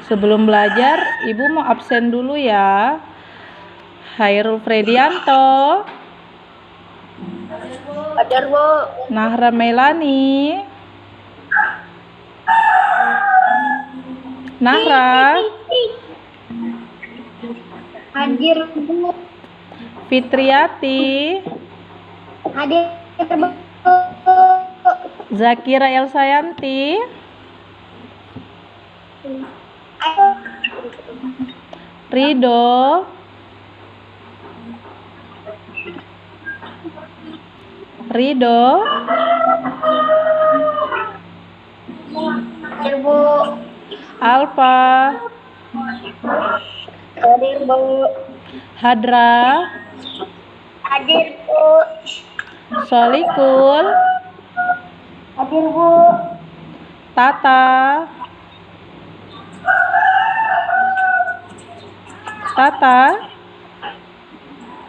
Sebelum belajar, Ibu mau absen dulu ya. Hairul Fredianto, Hadir, Bu. Nahra Melani, Nahra, Hadir, Bu. Fitriati, Hadir, Bu. Zakira Elsayanti, Rido, Hadir, Bu. Alfa, Hadir, Bu. Hadra, Hadir, Bu. Solikul, Hadir, Bu. Tata,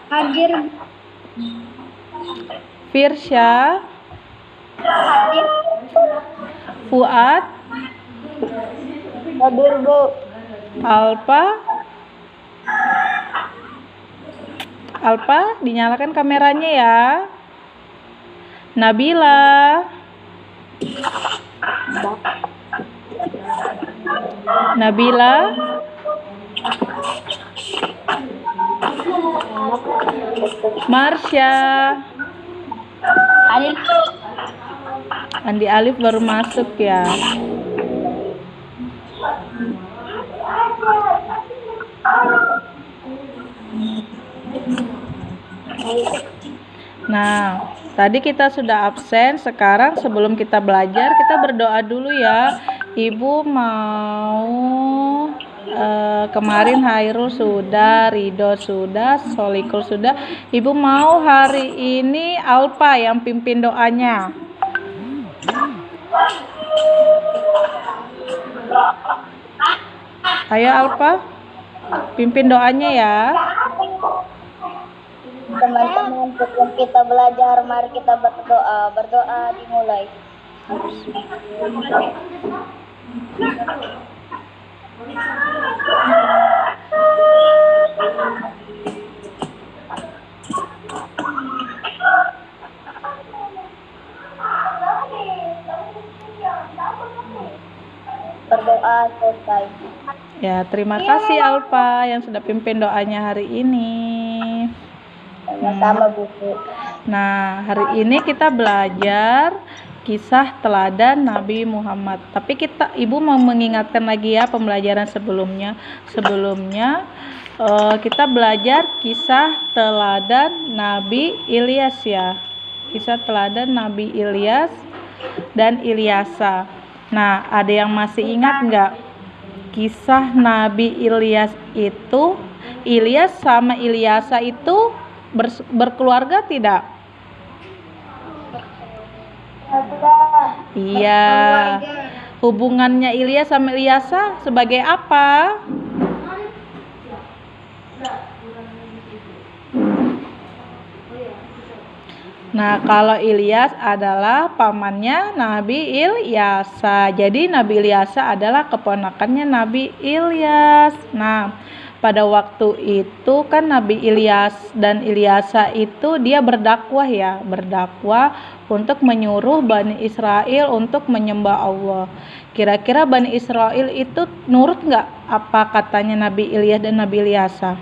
Hadir, Firsya, hadir, Fuad, hadir, Bu. Alfa, dinyalakan kameranya ya. Nabila, Marsha, Hadir, Bu. Andi Alif baru masuk ya. Nah, tadi kita sudah absen. Sekarang sebelum kita belajar, kita berdoa dulu ya. Ibu mau kemarin Hairul sudah, Ridho sudah, Solikul sudah. Ibu mau hari ini Alpa yang pimpin doanya. Ayo Alpa, pimpin doanya ya. Teman-teman, sebelum kita belajar, mari kita berdoa. Berdoa dimulai. Berdoa selesai. Ya, terima kasih Alpa yang sudah pimpin doanya hari ini. Sama-sama, Bu. Nah, hari ini kita belajar kisah teladan Nabi Muhammad. Tapi Ibu mau mengingatkan lagi ya pembelajaran sebelumnya. Kita belajar kisah teladan Nabi Ilyas ya. Kisah teladan Nabi Ilyas dan Ilyasa. Nah, ada yang masih ingat nggak? Kisah Nabi Ilyas itu, Ilyas sama Ilyasa itu berkeluarga tidak? Iya. Hubungannya Ilyas sama Ilyasa sebagai apa? Nah, kalau Ilyas adalah pamannya Nabi Ilyasa. Jadi Nabi Ilyasa adalah keponakannya Nabi Ilyas. Nah, pada waktu itu kan Nabi Ilyas dan Ilyasa itu dia berdakwah untuk menyuruh Bani Israel untuk menyembah Allah. Kira-kira Bani Israel itu nurut nggak apa katanya Nabi Ilyas dan Nabi Ilyasa?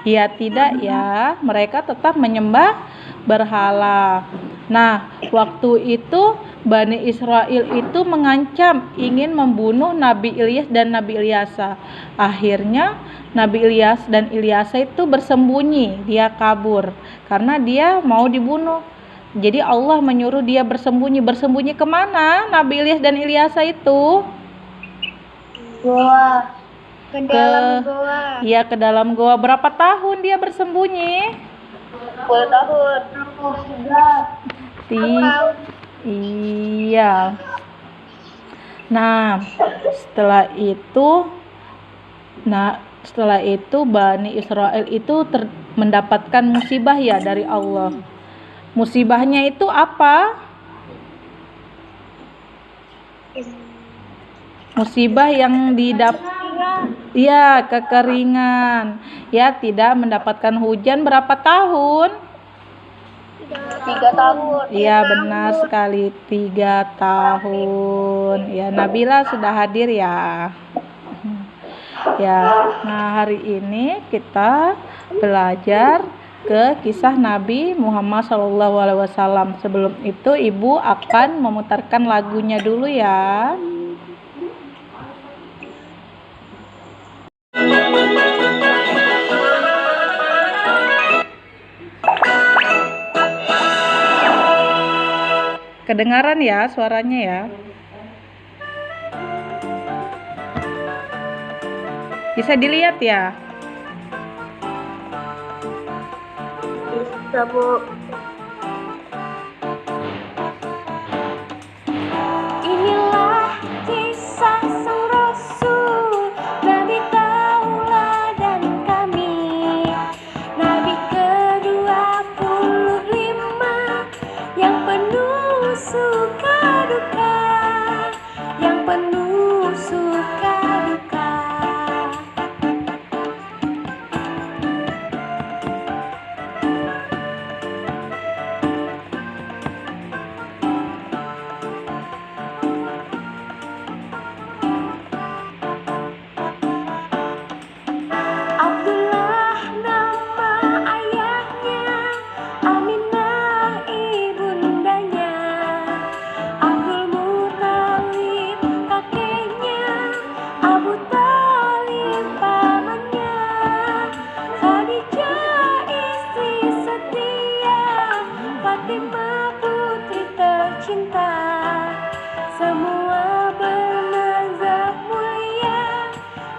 Ya tidak ya, mereka tetap menyembah berhala. Nah, waktu itu Bani Israel itu mengancam ingin membunuh Nabi Ilyas dan Nabi Ilyasa. Akhirnya Nabi Ilyas dan Ilyasa itu bersembunyi, dia kabur karena dia mau dibunuh. Jadi Allah menyuruh dia bersembunyi kemana Nabi Ilyas dan Ilyasa itu? Goa. Ke dalam goa. Iya, ke dalam goa. Berapa tahun dia bersembunyi? 10 tahun. Iya. Nah, setelah itu Bani Israel itu mendapatkan musibah ya dari Allah. Musibahnya itu apa? musibah yang ya kekeringan, ya tidak mendapatkan hujan berapa tahun? 3 tahun. Iya benar sekali, 3 tahun. Ya Nabila sudah hadir ya. Ya, nah hari ini kita belajar ke kisah Nabi Muhammad SAW. Sebelum itu Ibu akan memutarkan lagunya dulu ya. Kedengaran ya suaranya ya? Bisa dilihat ya? Bisa, Bu. Inilah kisah sang Rasul, Nabi tauladan kami, Nabi ke-25 yang penuh suka duka, yang penuh suka duka. Abdullah nama ayahnya, Aminah ibundanya, Abdul Muthalib kakeknya, Abu Thalib pamannya, Khadijah istri setia, Fatimah putri tercinta, semua bernazab mulia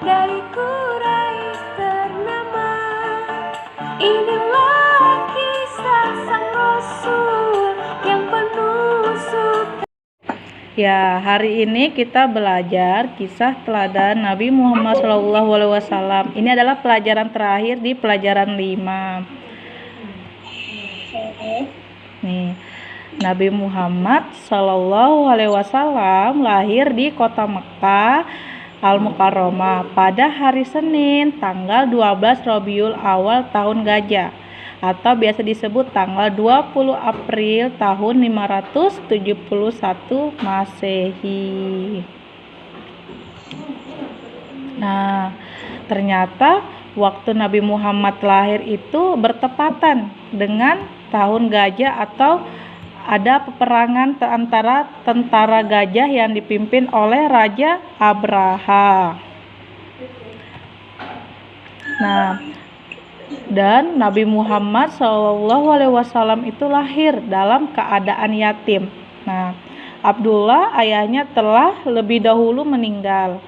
dari Quraisy ternama. Inilah kisah sang Rasul yang penuh suka. Ya, hari ini kita belajar kisah teladan Nabi Muhammad SAW. Ini adalah pelajaran terakhir di pelajaran 5. Nih, Nabi Muhammad SAW lahir di kota Mekah Al-Mukarramah pada hari Senin tanggal 12 Rabiul Awal tahun Gajah, atau biasa disebut tanggal 20 April tahun 571 Masehi. Nah, ternyata waktu Nabi Muhammad lahir itu bertepatan dengan tahun Gajah, atau ada peperangan antara tentara gajah yang dipimpin oleh Raja Abraha. Nah, dan Nabi Muhammad SAW itu lahir dalam keadaan yatim. Nah, Abdullah ayahnya telah lebih dahulu meninggal.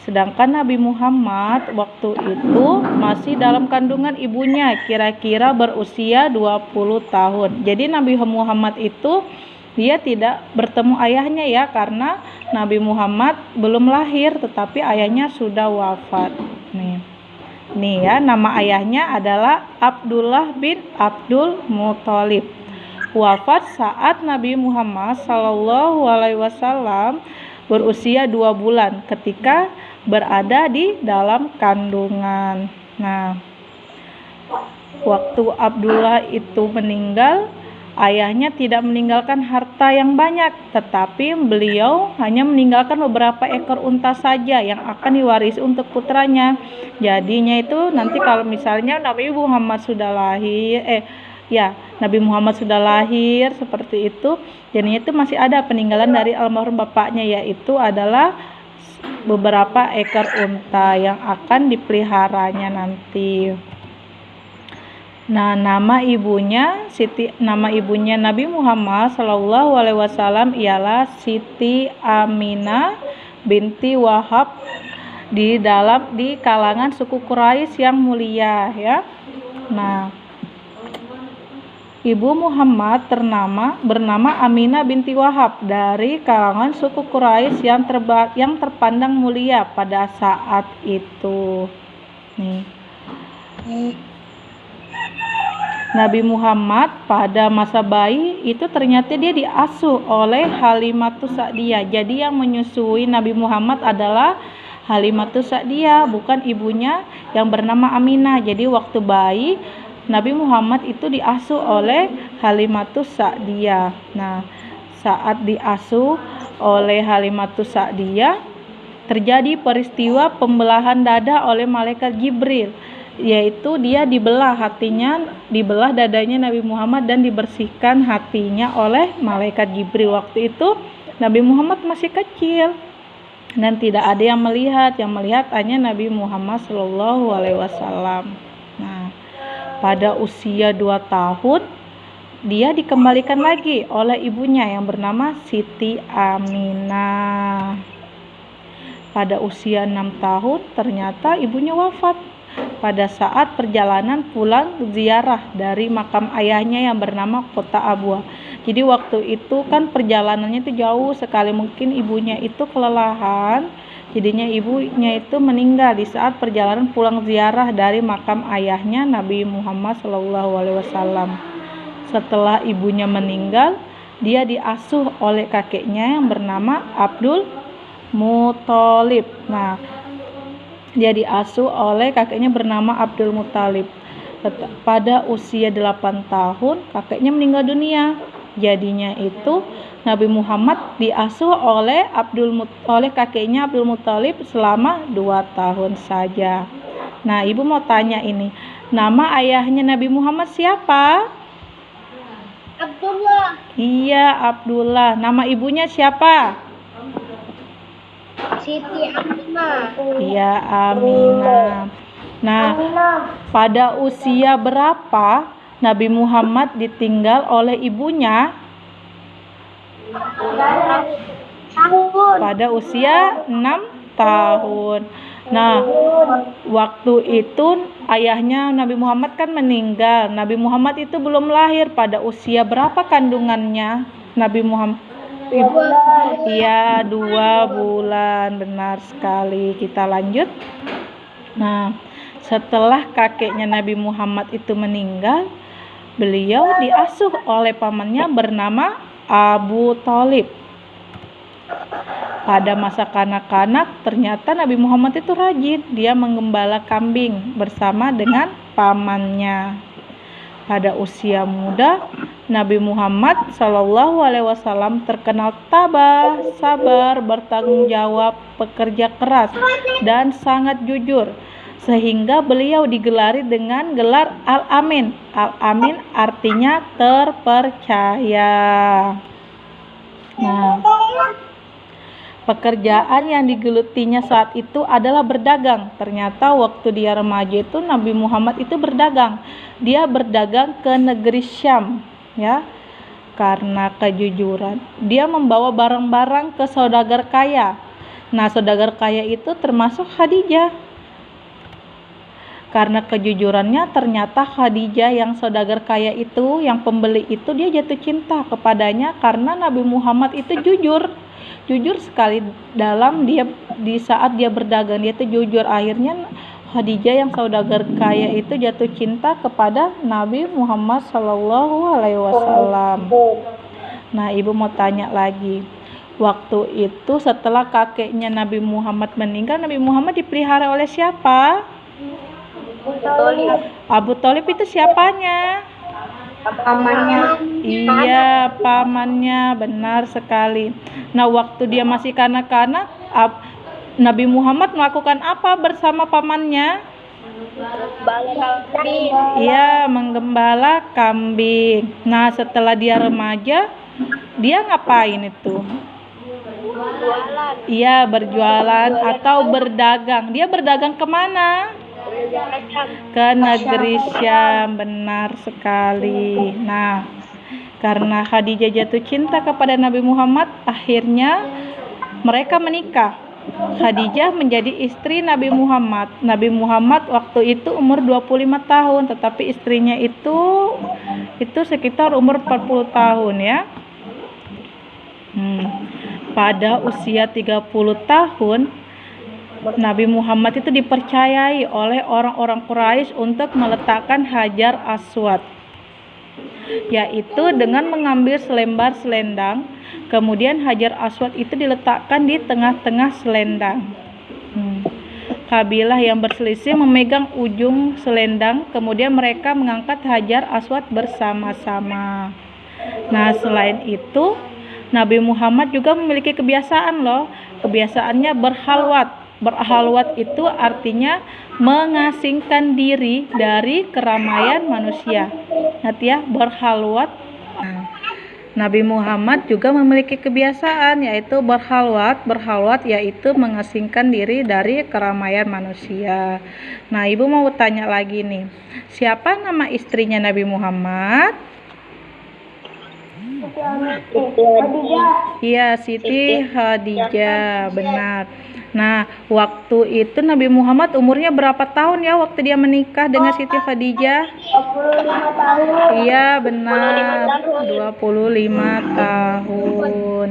Sedangkan Nabi Muhammad waktu itu masih dalam kandungan ibunya, kira-kira berusia 20 tahun. Jadi Nabi Muhammad itu dia tidak bertemu ayahnya ya, karena Nabi Muhammad belum lahir tetapi ayahnya sudah wafat. Nih ya, nama ayahnya adalah Abdullah bin Abdul Muthalib. Wafat saat Nabi Muhammad SAW berusia 2 bulan ketika berada di dalam kandungan. Nah, waktu Abdullah itu meninggal, ayahnya tidak meninggalkan harta yang banyak, tetapi beliau hanya meninggalkan beberapa ekor unta saja yang akan diwarisi untuk putranya. Jadinya itu nanti kalau misalnya Nabi Muhammad sudah lahir seperti itu, jadinya itu masih ada peninggalan dari almarhum bapaknya, yaitu adalah beberapa ekor unta yang akan dipeliharanya nanti. Nah, nama ibunya Nabi Muhammad SAW ialah Siti Aminah binti Wahab di kalangan suku Quraisy yang mulia ya. Nah, Ibu Muhammad bernama Aminah binti Wahab dari kalangan suku Quraisy yang terpandang mulia pada saat itu. Nabi Muhammad pada masa bayi itu ternyata dia diasuh oleh Halimatus Sa'diyah. Jadi yang menyusui Nabi Muhammad adalah Halimatus Sa'diyah, bukan ibunya yang bernama Aminah. Jadi waktu bayi Nabi Muhammad itu diasuh oleh Halimatus Sa'diyah. Nah, saat diasuh oleh Halimatus Sa'diyah terjadi peristiwa pembelahan dada oleh malaikat Jibril, yaitu dia dibelah dadanya Nabi Muhammad dan dibersihkan hatinya oleh malaikat Jibril. Waktu itu Nabi Muhammad masih kecil dan tidak ada yang melihat hanya Nabi Muhammad SAW. Nah, pada usia 2 tahun dia dikembalikan lagi oleh ibunya yang bernama Siti Aminah. Pada usia 6 tahun ternyata ibunya wafat pada saat perjalanan pulang ziarah dari makam ayahnya yang bernama Kota Abwa. Jadi waktu itu kan perjalanannya itu jauh sekali, mungkin ibunya itu kelelahan, jadinya ibunya itu meninggal di saat perjalanan pulang ziarah dari makam ayahnya Nabi Muhammad SAW. Setelah ibunya meninggal, dia diasuh oleh kakeknya yang bernama Abdul Muthalib. Nah, dia diasuh oleh kakeknya bernama Abdul Muthalib. Pada usia 8 tahun kakeknya meninggal dunia. Jadinya itu Nabi Muhammad diasuh oleh kakeknya Abdul Muthalib selama 2 tahun saja. Nah, ibu mau tanya ini, nama ayahnya Nabi Muhammad siapa? Abdullah. Iya, Abdullah. Nama ibunya siapa? Siti Aminah. Iya, Aminah. Nah, pada usia berapa Nabi Muhammad ditinggal oleh ibunya? Pada usia 6 tahun. Nah, waktu itu ayahnya Nabi Muhammad kan meninggal. Nabi Muhammad itu belum lahir. Pada usia berapa kandungannya Nabi Muhammad? Iya, 2 bulan. Benar sekali. Kita lanjut. Nah, setelah kakeknya Nabi Muhammad itu meninggal, beliau diasuh oleh pamannya bernama Abu Thalib. Pada masa kanak-kanak ternyata Nabi Muhammad itu rajin. Dia menggembala kambing bersama dengan pamannya. Pada usia muda, Nabi Muhammad SAW terkenal tabah, sabar, bertanggung jawab, pekerja keras, dan sangat jujur. Sehingga beliau digelari dengan gelar Al-Amin. Al-Amin artinya terpercaya. Nah, pekerjaan yang digelutinya saat itu adalah berdagang. Ternyata waktu dia remaja itu Nabi Muhammad itu berdagang. Dia berdagang ke negeri Syam, ya. Karena kejujuran, dia membawa barang-barang ke saudagar kaya. Nah, saudagar kaya itu termasuk Khadijah. Karena kejujurannya ternyata Khadijah yang saudagar kaya itu, yang pembeli itu, dia jatuh cinta kepadanya karena Nabi Muhammad itu jujur sekali dalam di saat dia berdagang. Dia itu jujur. Akhirnya Khadijah yang saudagar kaya itu jatuh cinta kepada Nabi Muhammad SAW. Nah, ibu mau tanya lagi. Waktu itu setelah kakeknya Nabi Muhammad meninggal, Nabi Muhammad dipelihara oleh siapa? Abu Thalib itu siapanya? Pamannya. Iya, pamannya. Benar sekali. Nah, waktu dia masih kanak-kanak, Nabi Muhammad melakukan apa bersama pamannya? Iya, menggembala kambing. Nah, setelah dia remaja, dia ngapain itu? Iya, berjualan atau berdagang. Dia berdagang kemana? Ke negeri Syam. Benar sekali. Nah, karena Khadijah jatuh cinta kepada Nabi Muhammad, akhirnya mereka menikah. Khadijah menjadi istri Nabi Muhammad. Nabi Muhammad waktu itu umur 25 tahun, tetapi istrinya itu sekitar umur 40 tahun ya. Pada usia 30 tahun, Nabi Muhammad itu dipercayai oleh orang-orang Quraisy untuk meletakkan Hajar Aswad. yaitu dengan mengambil selembar selendang, kemudian Hajar Aswad itu diletakkan di tengah-tengah selendang. Kabilah yang berselisih memegang ujung selendang, kemudian mereka mengangkat Hajar Aswad bersama-sama. Nah, selain itu, Nabi Muhammad juga memiliki kebiasaan loh. Kebiasaannya berhalwat. Berhalwat itu artinya mengasingkan diri dari keramaian manusia. Nanti ya, berhalwat. Nabi Muhammad juga memiliki kebiasaan yaitu berhalwat. Berhalwat yaitu mengasingkan diri dari keramaian manusia. Nah, Ibu mau tanya lagi nih. Siapa nama istrinya Nabi Muhammad? Iya, Siti Khadijah, benar. Nah, waktu itu Nabi Muhammad umurnya berapa tahun ya waktu dia menikah dengan Siti Khadijah? 25 tahun. Iya, benar. 25 tahun.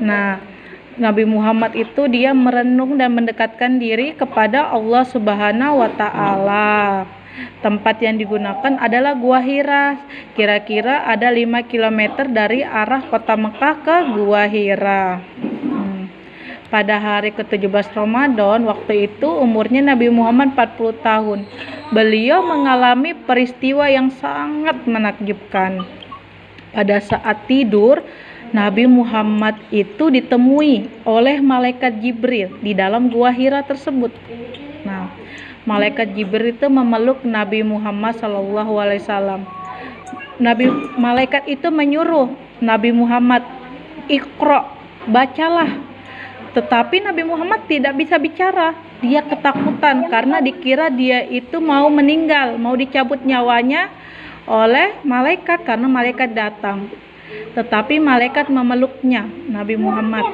Nah, Nabi Muhammad itu dia merenung dan mendekatkan diri kepada Allah Subhanahu wa Ta'ala. Tempat yang digunakan adalah Gua Hira. Kira-kira ada 5 km dari arah kota Mekah ke Gua Hira. Pada hari ke-17 Ramadan, waktu itu umurnya Nabi Muhammad 40 tahun. Beliau mengalami peristiwa yang sangat menakjubkan. Pada saat tidur, Nabi Muhammad itu ditemui oleh malaikat Jibril di dalam Gua Hira tersebut. Nah, malaikat Jibril itu memeluk Nabi Muhammad SAW. Malaikat itu menyuruh Nabi Muhammad, "Iqra, bacalah." Tetapi Nabi Muhammad tidak bisa bicara. Dia ketakutan karena dikira dia itu mau meninggal, mau dicabut nyawanya oleh malaikat karena malaikat datang. Tetapi malaikat memeluknya Nabi Muhammad.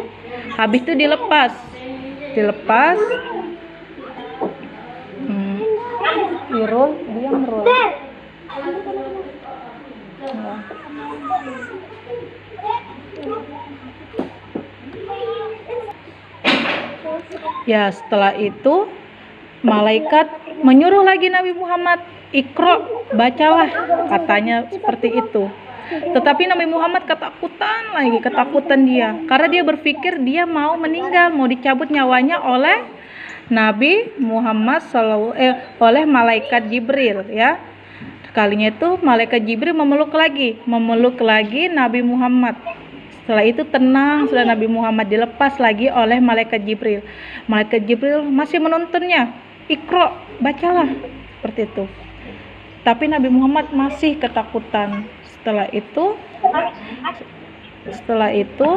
Habis itu dilepas. Irul, dia merul. Ya, setelah itu malaikat menyuruh lagi Nabi Muhammad, "Iqra, bacalah," katanya seperti itu. Tetapi Nabi Muhammad ketakutan dia karena dia berpikir dia mau meninggal, mau dicabut nyawanya oleh Nabi Muhammad oleh malaikat Jibril ya. Kalinya itu malaikat Jibril memeluk lagi Nabi Muhammad. Setelah itu tenang, sudah Nabi Muhammad dilepas lagi oleh malaikat Jibril. Malaikat Jibril masih menuntunnya, "Iqra, bacalah," seperti itu. Tapi Nabi Muhammad masih ketakutan. Setelah itu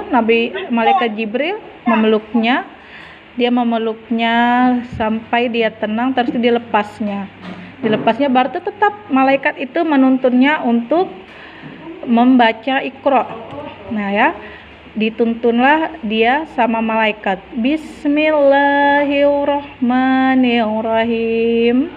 malaikat Jibril memeluknya. Dia memeluknya sampai dia tenang, terus dilepasnya berarti tetap malaikat itu menuntunnya untuk membaca Iqra. Nah ya, dituntunlah dia sama malaikat. Bismillahirrahmanirrahim.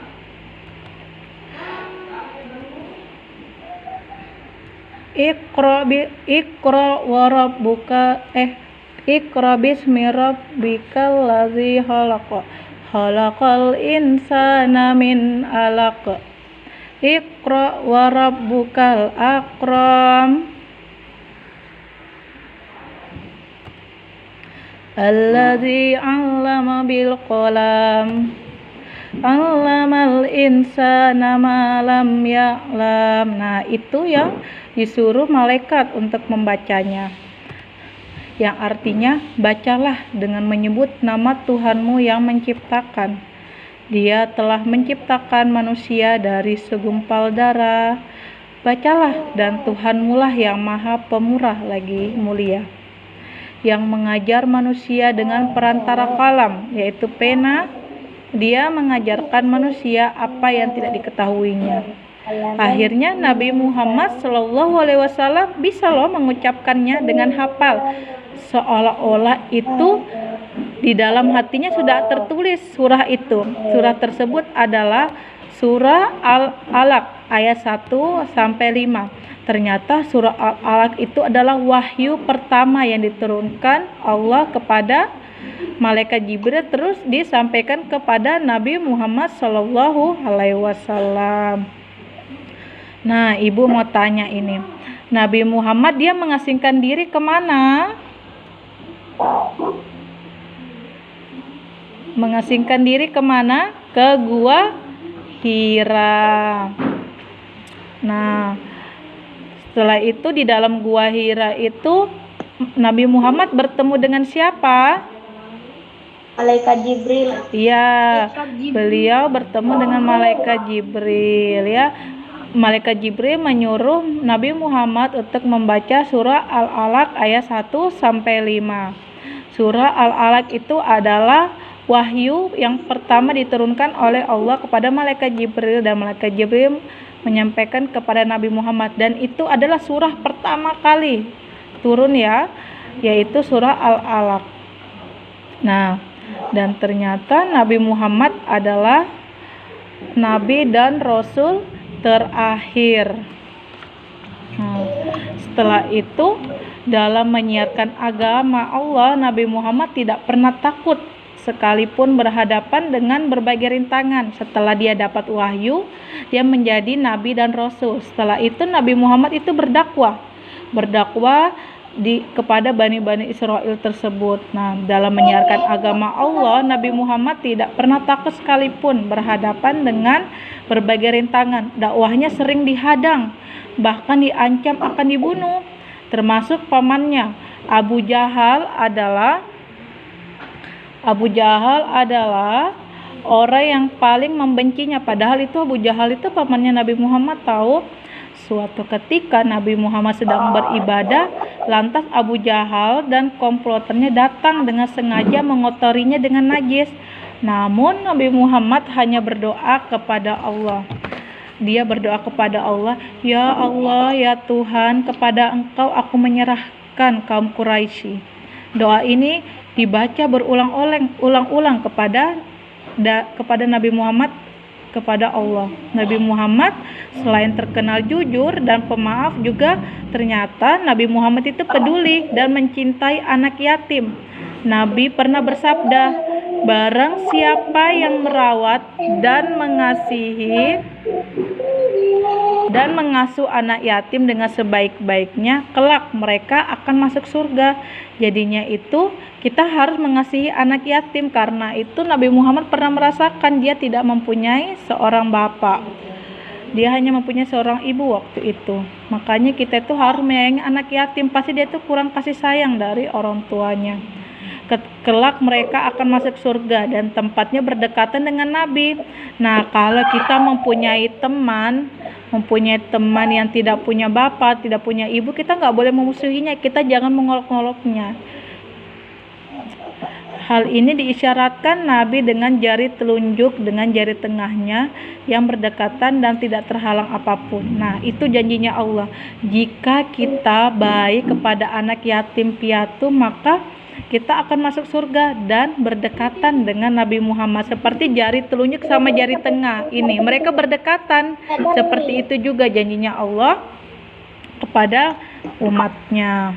Iqra bismi rabbikal ladzi khalaq. Khalaqal insana min 'alaq. Iqra wa rabbukal akram. Alladzi 'allama bil qalam. 'Allamal insana ma lam ya'lam. Nah, itu yang disuruh malaikat untuk membacanya. Yang artinya, bacalah dengan menyebut nama Tuhanmu yang menciptakan. Dia telah menciptakan manusia dari segumpal darah. Bacalah, dan Tuhanmu lah yang maha pemurah lagi mulia, yang mengajar manusia dengan perantara kalam, yaitu pena. Dia mengajarkan manusia apa yang tidak diketahuinya. Akhirnya Nabi Muhammad SAW bisa loh mengucapkannya dengan hafal, seolah-olah itu di dalam hatinya sudah tertulis surah itu. Surah tersebut adalah surah Al-Alaq ayat 1-5. Ternyata surah Al-Alaq itu adalah wahyu pertama yang diturunkan Allah kepada malaikat Jibril terus disampaikan kepada Nabi Muhammad Shallallahu Alaihi Wasallam. Nah, ibu mau tanya ini, Nabi Muhammad dia mengasingkan diri kemana? Mengasingkan diri kemana? Ke gua Hira. Nah, setelah itu di dalam gua Hira itu Nabi Muhammad bertemu dengan siapa? Malaikat Jibril. Iya, beliau bertemu dengan malaikat Jibril ya. Malaikat Jibril menyuruh Nabi Muhammad untuk membaca surah Al-Alaq ayat 1 sampai 5. Surah Al-Alaq itu adalah wahyu yang pertama diturunkan oleh Allah kepada malaikat Jibril, dan malaikat Jibril menyampaikan kepada Nabi Muhammad, dan itu adalah surah pertama kali turun ya, yaitu surah Al-Alaq. Nah, dan ternyata Nabi Muhammad adalah nabi dan rasul terakhir. Nah, setelah itu dalam menyiarkan agama Allah, Nabi Muhammad tidak pernah takut sekalipun berhadapan dengan berbagai rintangan. Setelah dia dapat wahyu, dia menjadi nabi dan rasul. Setelah itu Nabi Muhammad itu berdakwah kepada Bani Israel tersebut. Nah, dalam menyiarkan agama Allah, Nabi Muhammad tidak pernah takut sekalipun berhadapan dengan berbagai rintangan. Dakwahnya sering dihadang, bahkan diancam akan dibunuh, termasuk pamannya. Abu Jahal adalah orang yang paling membencinya. Padahal itu Abu Jahal itu pamannya Nabi Muhammad tahu. Suatu ketika Nabi Muhammad sedang beribadah, lantas Abu Jahal dan komplotannya datang dengan sengaja mengotorinya dengan najis. Namun Nabi Muhammad hanya berdoa kepada Allah. Dia berdoa kepada Allah, "Ya Allah, ya Tuhan, kepada Engkau aku menyerahkan kaum Quraisy." Doa ini dibaca berulang-ulang kepada Nabi Muhammad kepada Allah. Nabi Muhammad selain terkenal jujur dan pemaaf, juga ternyata Nabi Muhammad itu peduli dan mencintai anak yatim. Nabi pernah bersabda, "Barang siapa yang merawat dan mengasuh anak yatim dengan sebaik-baiknya, kelak mereka akan masuk surga." Jadinya itu kita harus mengasihi anak yatim, karena itu Nabi Muhammad pernah merasakan dia tidak mempunyai seorang bapak. Dia hanya mempunyai seorang ibu waktu itu. Makanya kita itu harus menyayangi anak yatim. Pasti dia itu kurang kasih sayang dari orang tuanya. Kelak mereka akan masuk surga dan tempatnya berdekatan dengan Nabi. Nah, kalau kita mempunyai teman yang tidak punya bapak, tidak punya ibu, kita nggak boleh memusuhinya. Kita jangan mengolok-oloknya. Hal ini diisyaratkan Nabi dengan jari telunjuk dengan jari tengahnya yang berdekatan dan tidak terhalang apapun. Nah, itu janjinya Allah. Jika kita baik kepada anak yatim piatu, maka kita akan masuk surga dan berdekatan dengan Nabi Muhammad. Seperti jari telunjuk sama jari tengah ini, mereka berdekatan. Seperti itu juga janjinya Allah kepada umatnya.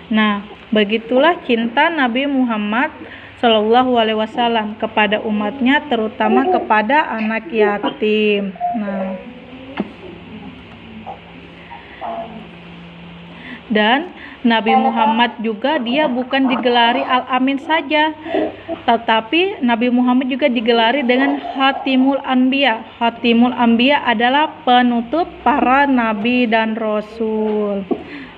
Nah, begitulah cinta Nabi Muhammad Shallallahu Alaihi Wasallam kepada umatnya, terutama kepada anak yatim. Nah, dan Nabi Muhammad juga dia bukan digelari Al-Amin saja, tetapi Nabi Muhammad juga digelari dengan Khatimul Anbiya. Khatimul Anbiya adalah penutup para nabi dan rasul.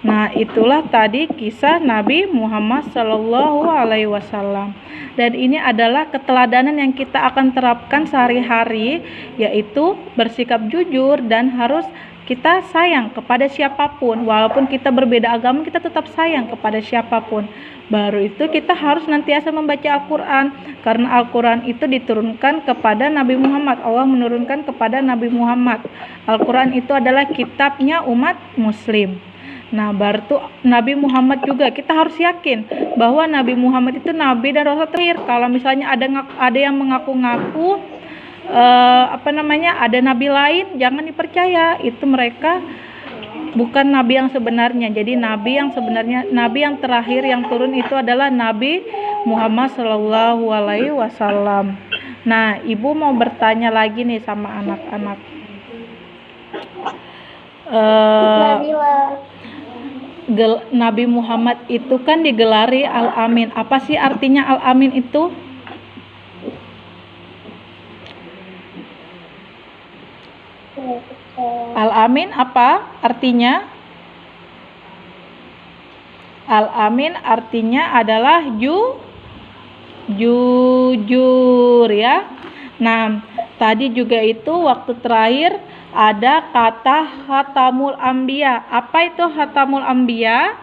Nah, itulah tadi kisah Nabi Muhammad Shallallahu Alaihi Wasallam. Dan ini adalah keteladanan yang kita akan terapkan sehari-hari, yaitu bersikap jujur dan harus kita sayang kepada siapapun. Walaupun kita berbeda agama, kita tetap sayang kepada siapapun. Baru itu kita harus nantiasa membaca Al-Quran, karena Al-Quran itu diturunkan kepada Nabi Muhammad. Allah menurunkan kepada Nabi Muhammad. Al-Quran itu adalah kitabnya umat muslim. Nah, baru tuh Nabi Muhammad juga kita harus yakin bahwa Nabi Muhammad itu nabi dan rasul terakhir. Kalau misalnya ada yang mengaku-ngaku ada nabi lain, jangan dipercaya. Itu mereka bukan nabi yang sebenarnya. Jadi nabi yang sebenarnya, nabi yang terakhir yang turun itu adalah Nabi Muhammad Shallallahu Alaihi Wasallam. Nah, ibu mau bertanya lagi nih sama anak-anak. Nabi Muhammad itu kan digelari Al-Amin. Apa sih artinya Al-Amin itu? Al-Amin apa artinya? Al-Amin artinya adalah jujur ya. Nah, tadi juga itu waktu terakhir ada kata Khatamul Anbiya. Apa itu Khatamul Anbiya?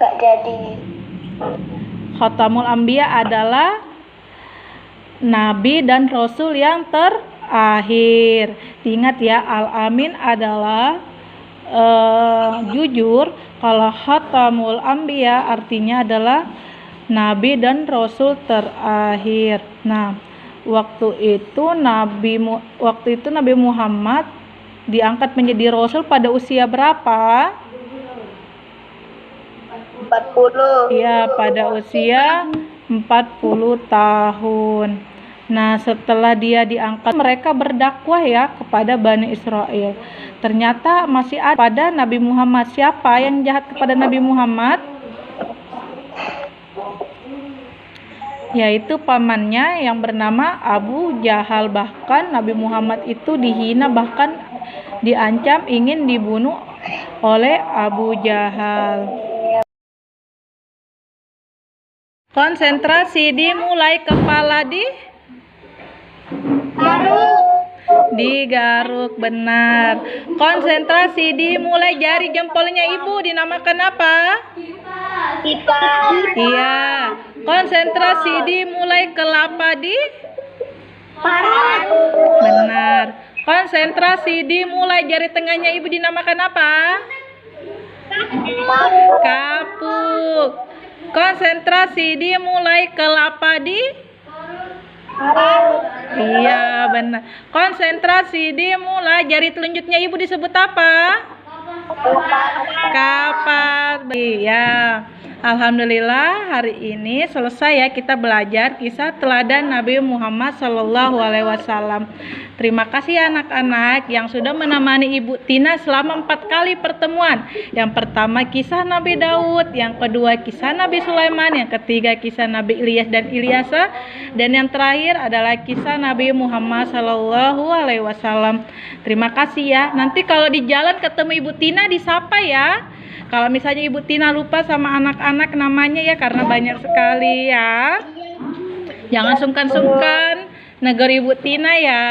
Gak jadi. Khatamul Anbiya adalah nabi dan rasul yang terakhir. Ingat ya, Al-Amin adalah jujur. Kalau Khatamul Anbiya artinya adalah nabi dan rasul terakhir. Nah, waktu itu Nabi Muhammad diangkat menjadi rasul pada usia berapa? 40. Iya, pada usia 40 tahun. Nah, setelah dia diangkat, mereka berdakwah ya kepada Bani Israel. Ternyata masih ada pada Nabi Muhammad. Siapa yang jahat kepada Nabi Muhammad? Yaitu pamannya yang bernama Abu Jahal. Bahkan Nabi Muhammad itu dihina, bahkan diancam ingin dibunuh oleh Abu Jahal. Konsentrasi dimulai, kepala digaruk, benar. Konsentrasi dimulai, jari jempolnya ibu dinamakan apa? Kita. Iya. Konsentrasi dimulai, kelapa benar. Konsentrasi dimulai, jari tengahnya ibu dinamakan apa? Kapuk. Konsentrasi dimulai, kelapa iya, benar. Konsentrasi dimulai, jari telunjuknya ibu disebut apa? Kapat. Iya. Alhamdulillah hari ini selesai ya kita belajar kisah teladan Nabi Muhammad Shallallahu Alaihi Wasallam. Terima kasih anak-anak yang sudah menemani Ibu Tina selama 4 kali pertemuan. Yang pertama kisah Nabi Daud, yang kedua kisah Nabi Sulaiman, yang ketiga kisah Nabi Ilyas dan Ilyasa, dan yang terakhir adalah kisah Nabi Muhammad Shallallahu Alaihi Wasallam. Terima kasih ya. Nanti kalau di jalan ketemu Ibu Tina disapa ya. Kalau misalnya Ibu Tina lupa sama anak-anak namanya ya, karena banyak sekali ya. Jangan sungkan-sungkan negur Ibu Tina ya.